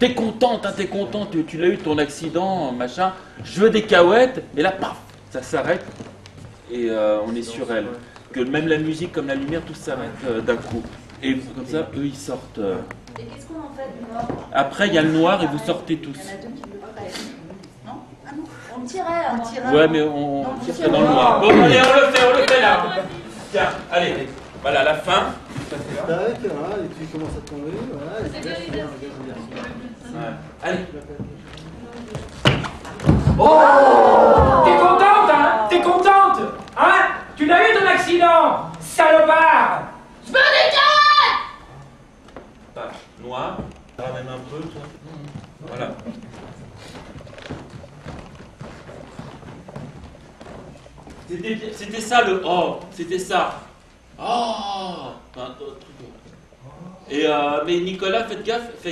t'es contente, hein, t'es contente, tu l'as eu ton accident, machin. Je veux des cahuètes, et là, paf, ça s'arrête, et on est sur elle. Que même la musique comme la lumière, tout s'arrête d'un coup. Et comme ça, eux, ils sortent. Et qu'est-ce qu'on en fait du noir? Après, il y a le noir et vous sortez tous. Il y en a deux qui ne veulent pas parler. Non? Ah non, on tirait. Ouais, mais on tire dans le noir. Bon, allez, on le fait là. Tiens, allez, voilà, la fin. Tac, voilà, et puis il commence à tomber, voilà. C'est bien, bien. Ouais. Allez. Oh! T'es contente, hein? T'es contente? Hein? Tu l'as eu ton accident, salopard! Je veux des cahuètes! Bah, noir. Ramène un peu, toi. Voilà. C'était ça le oh, c'était ça. Oh, enfin, truc. Et mais Nicolas, fais gaffe, tu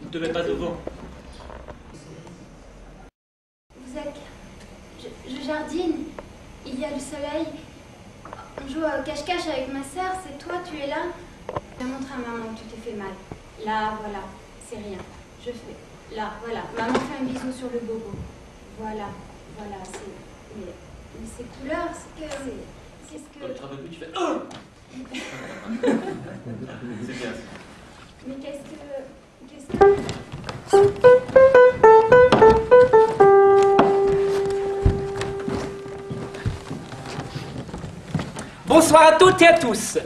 ne te mets pas devant. Vous êtes... Je jardine. Il y a du soleil. On joue au cache-cache avec ma sœur. C'est toi, tu es là. Je montre à maman que tu t'es fait mal. Là, voilà. C'est rien. Je fais... Là, voilà. Maman fait un bisou sur le bobo. Voilà. C'est... Mais ces couleurs, c'est que... Qu'est-ce que... Quand tu travailles plus, tu fais oh. C'est bien. Mais qu'est-ce que... Bonsoir à toutes et à tous.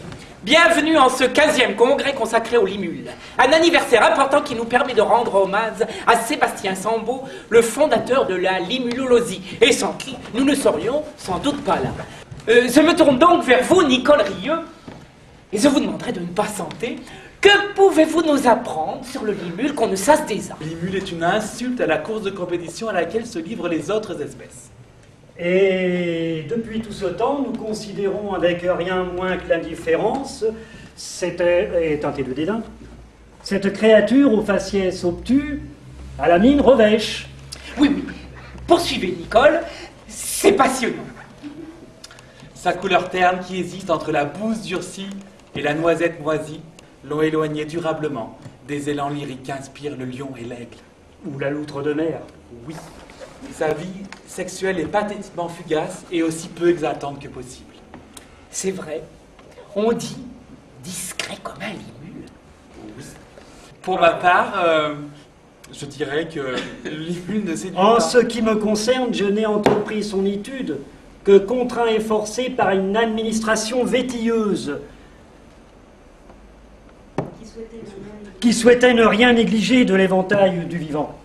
Bienvenue en ce 15e congrès consacré au Limul. Un anniversaire important qui nous permet de rendre hommage à Sébastien Sambeau, le fondateur de la limulologie, et sans qui nous ne serions sans doute pas là. Je me tourne donc vers vous, Nicole Rieux, et je vous demanderai de ne pas santer. Que pouvez-vous nous apprendre sur le limul qu'on ne sache déjà? Limul est une insulte à la course de compétition à laquelle se livrent les autres espèces. Et depuis tout ce temps, nous considérons avec rien moins que l'indifférence et teinté de dédain cette créature au faciès obtus, à la mine revêche. Oui. Poursuivez, Nicole. C'est passionnant. Sa couleur terne qui hésite entre la bouse durcie et la noisette moisie l'ont éloigné durablement des élans lyriques qu'inspirent le lion et l'aigle. Ou la loutre de mer. Oui, sa vie sexuelle est pathétiquement fugace et aussi peu exaltante que possible. C'est vrai. On dit discret comme un limule. Oui. Pour ma part, je dirais que le limule ne séduit En pas. ce qui me concerne, je n'ai entrepris son étude que contraint et forcé par une administration vétilleuse qui souhaitait ne rien négliger de l'éventail du vivant.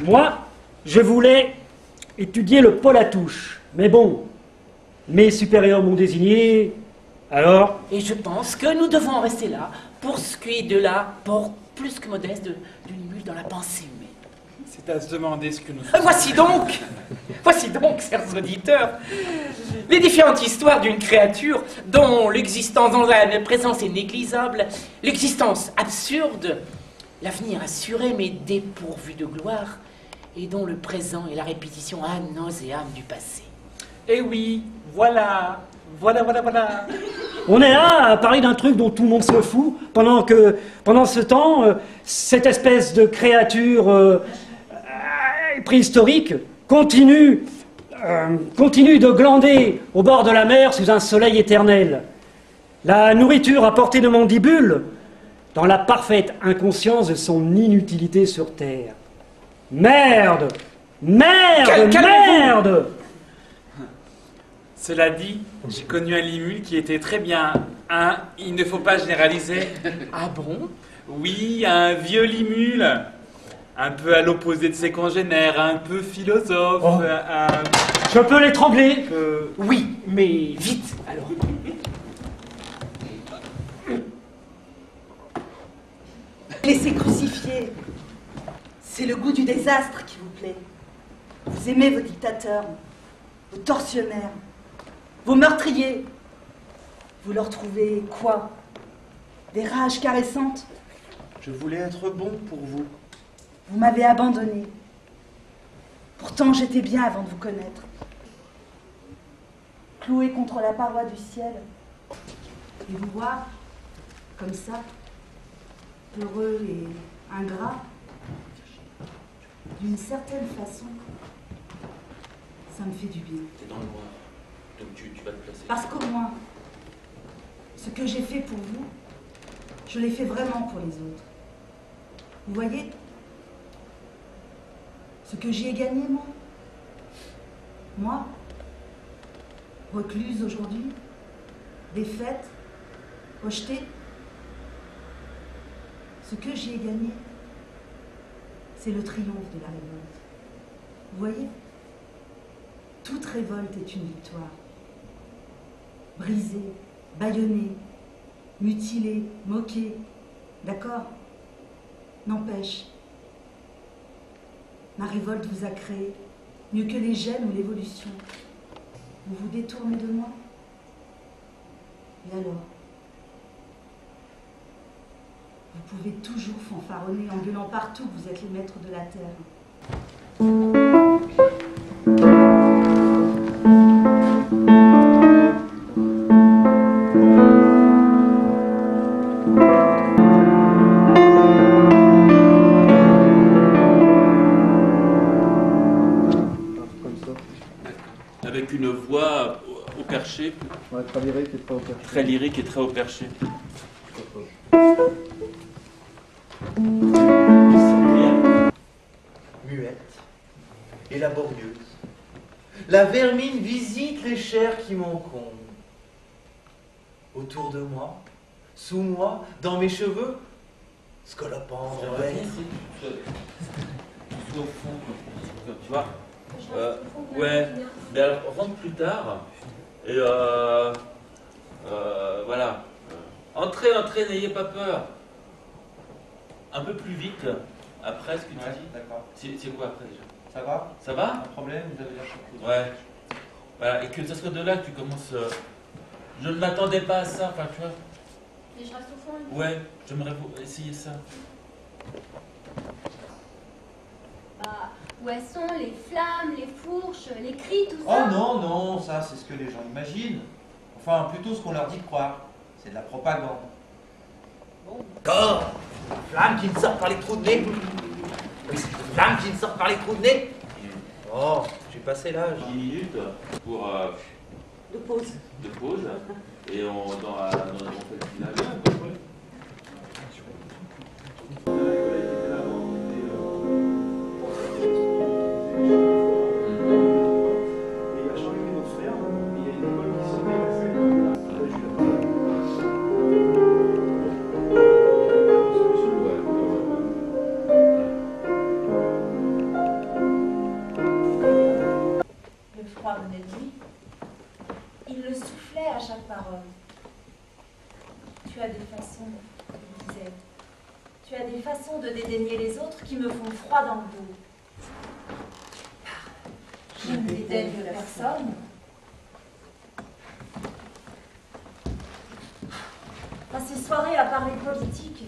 Moi, je voulais étudier le pôle à touche. Mais bon, mes supérieurs m'ont désigné, alors... Et je pense que nous devons en rester là, pour ce qui est de la porte plus que modeste du limule dans la pensée humaine. C'est à se demander ce que nous Voici donc, chers auditeurs, les différentes histoires d'une créature dont l'existence dans la présence est négligeable, l'existence absurde, l'avenir assuré mais dépourvu de gloire, et dont le présent est la répétition ad nauseam du passé. Eh oui, voilà. On est là à parler d'un truc dont tout le monde se fout, pendant ce temps, cette espèce de créature préhistorique continue de glander au bord de la mer sous un soleil éternel. La nourriture à portée de mandibule, dans la parfaite inconscience de son inutilité sur Terre. Merde! Cela dit, j'ai connu un limule qui était très bien. Il ne faut pas généraliser. Ah bon? Oui, un vieux limule. Un peu à l'opposé de ses congénères, un peu philosophe. Oh. Je peux l'étrangler? Oui, mais vite, alors. Laissez crucifier. C'est le goût du désastre qui vous plaît. Vous aimez vos dictateurs, vos tortionnaires, vos meurtriers. Vous leur trouvez quoi? Des rages caressantes? Je voulais être bon pour vous. Vous m'avez abandonné. Pourtant, j'étais bien avant de vous connaître. Cloué contre la paroi du ciel. Et vous voir, comme ça, heureux et ingrat. d'une certaine façon, ça me fait du bien. T'es dans le noir, donc tu vas te placer. Parce qu'au moins, ce que j'ai fait pour vous, je l'ai fait vraiment pour les autres. Vous voyez, ce que j'y ai gagné, moi, recluse aujourd'hui, défaite, rejetée, ce que j'y ai gagné, c'est le triomphe de la révolte. Vous voyez, toute révolte est une victoire. Brisée, bâillonnée, mutilée, moquée, d'accord? N'empêche, ma révolte vous a créé, mieux que les gènes ou l'évolution. Vous vous détournez de moi? Et alors? Vous pouvez toujours fanfaronner en gueulant partout que vous êtes les maîtres de la terre. Avec une voix au perché. Ouais, très lyrique et très au perché. Très lyrique et très au perché. Muette et laborieuse, la vermine visite les chairs qui m'encombrent. Autour de moi, sous moi, dans mes cheveux, scolopendre, bête. Au fond, tu vois. Ouais, mais alors rentre plus tard. Et voilà. Entrez, n'ayez pas peur. Un peu plus vite après ce que tu dis. D'accord. C'est quoi après déjà? Ça va? Ça va? Un problème? Vous avez l'air surpris. Ouais. Voilà, et que ce soit de là que tu commences. Je ne m'attendais pas à ça, enfin tu vois. Et je reste au fond. Ouais, j'aimerais essayer ça. Bah, où elles sont les flammes, les fourches, les cris, tout Oh ça? non, non, ça c'est ce que les gens imaginent. Enfin, plutôt ce qu'on leur dit de croire. C'est de la propagande. Corps! Flamme qui me sort par les trous de nez! Oui, c'est une flamme qui me sort par les trous de nez! Oh, j'ai passé l'âge. 10 minutes pour De pause. de pause et on fait le final. Il a changé notre frère, il y a une école qui sortait la scène. Le froid venait de lui. Il le soufflait à chaque parole. Tu as des façons, il disait, tu as des façons de dédaigner les autres qui me font froid dans le dos. Je ne dédaigne personne. À ces soirées à parler politique,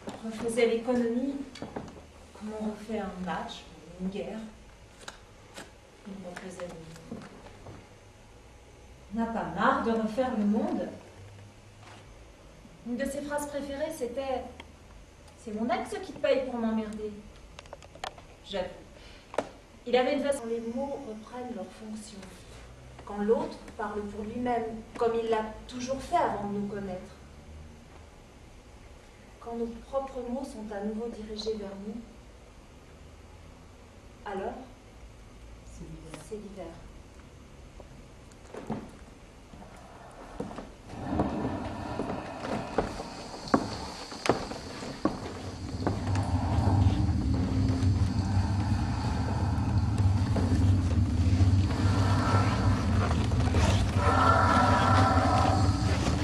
on refaisait l'économie comme on refait un match, une guerre. Il refaisait le monde. N'a pas marre de refaire le monde? Une de ses phrases préférées, c'était « C'est mon ex qui te paye pour m'emmerder. » J'avoue. Il avait une façon, les mots reprennent leur fonction. Quand l'autre parle pour lui-même, comme il l'a toujours fait avant de nous connaître. Quand nos propres mots sont à nouveau dirigés vers nous, alors, c'est l'hiver.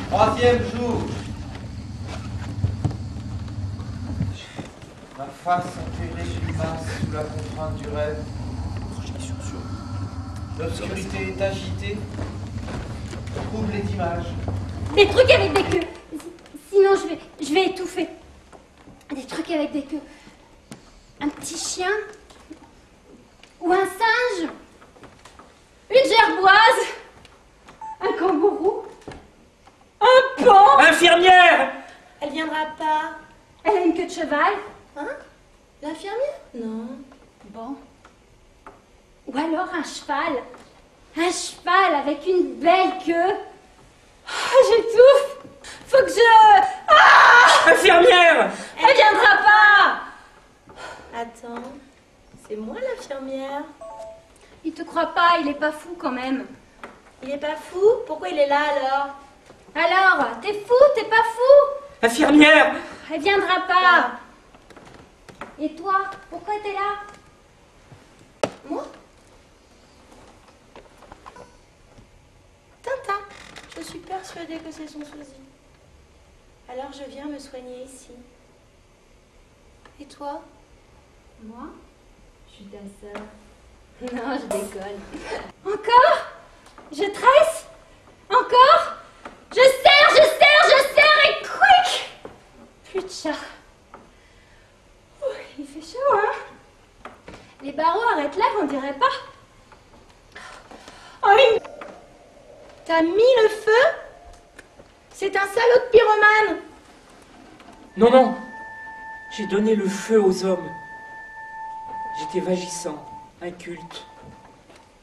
Troisième jour. Ma face enterrée grimace sous la contrainte du rêve. L'obscurité est agitée, troublée d'images. Des trucs avec des queues. Sinon, je vais étouffer. Des trucs avec des queues. Un petit chien. Ou un singe. Une gerboise. Un kangourou. Un pan. Infirmière! Elle viendra pas. Elle a une queue de cheval. Hein? L'infirmière? Non. Bon. Ou alors un cheval. Un cheval avec une belle queue. Ah, j'étouffe. Faut que je... Ah! Infirmière! Elle viendra pas. Attends, c'est moi l'infirmière. Il te croit pas, il est pas fou quand même. Il est pas fou? Pourquoi il est là alors? Alors, t'es fou, t'es pas fou? Infirmière! Elle viendra pas. Et toi, pourquoi t'es là? Moi? Tintin, je suis persuadée que c'est son souci. Alors je viens me soigner ici. Et toi? Moi? Je suis ta sœur. Non, je déconne. Encore? Je tresse? Encore? Je serre et quick! Plus de chat. Ouh, il fait chaud, hein? Les barreaux arrêtent là, on dirait pas. Oh, oui. T'as mis le feu? C'est un salaud de pyromane! Non, non. J'ai donné le feu aux hommes. J'étais vagissant, inculte,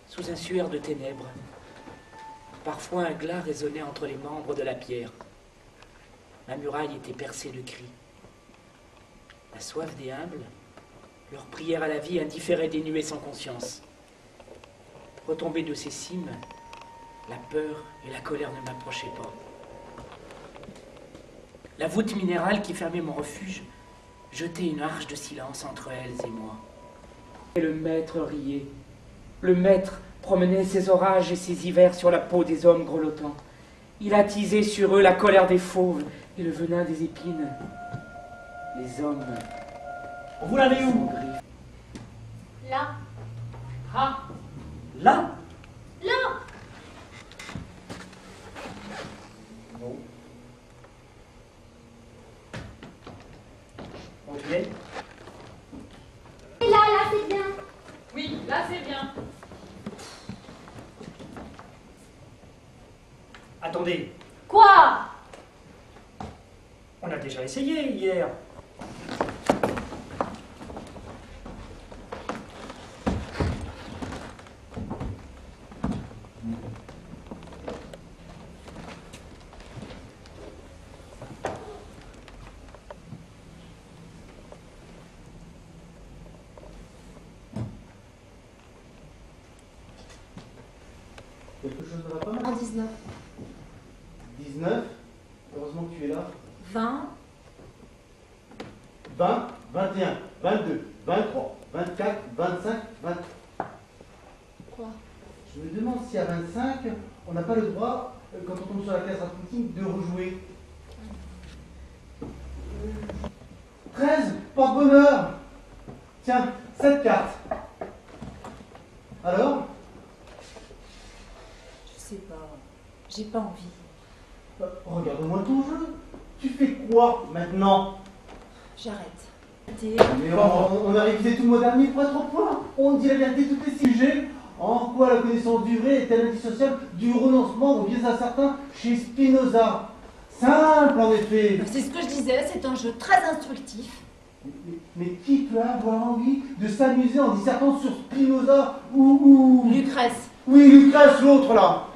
sous un suaire de ténèbres. Parfois un glas résonnait entre les membres de la pierre. Ma muraille était percée de cris. La soif des humbles, leur prière à la vie indifférait dénuée sans conscience. Retombé de ces cimes, la peur et la colère ne m'approchaient pas. La voûte minérale qui fermait mon refuge jetait une arche de silence entre elles et moi. Et le maître riait. Le maître promenait ses orages et ses hivers sur la peau des hommes grelottants. Il attisait sur eux la colère des fauves et le venin des épines. Les hommes... Vous l'avez où? Là. Ah! Là? Là. Non. Ok. Et là, c'est bien. Oui, là c'est bien. Attendez, Quoi? on a déjà essayé hier. Quelque chose ne va pas? En 19. 19. Heureusement que tu es là. 20. 20, 21, 22, 23, 24, 25, 20. Quoi? Je me demande si à 25, on n'a pas le droit, quand on tombe sur la case Rasputin, de rejouer. 13, porte-bonheur. Tiens, 7 cartes. Alors? Je sais pas. J'ai pas envie. Regarde-moi ton jeu. Tu fais quoi maintenant? J'arrête. Mais on a révisé tout le mois dernier pour être au point. On dit la vérité tous les sujets. En quoi la connaissance du vrai est-elle indissociable du renoncement aux biais incertains chez Spinoza? Simple en effet. C'est ce que je disais, c'est un jeu très instructif. Mais qui peut avoir envie de s'amuser en dissertant sur Spinoza ou... Lucrèce. Oui, Lucrèce, l'autre là.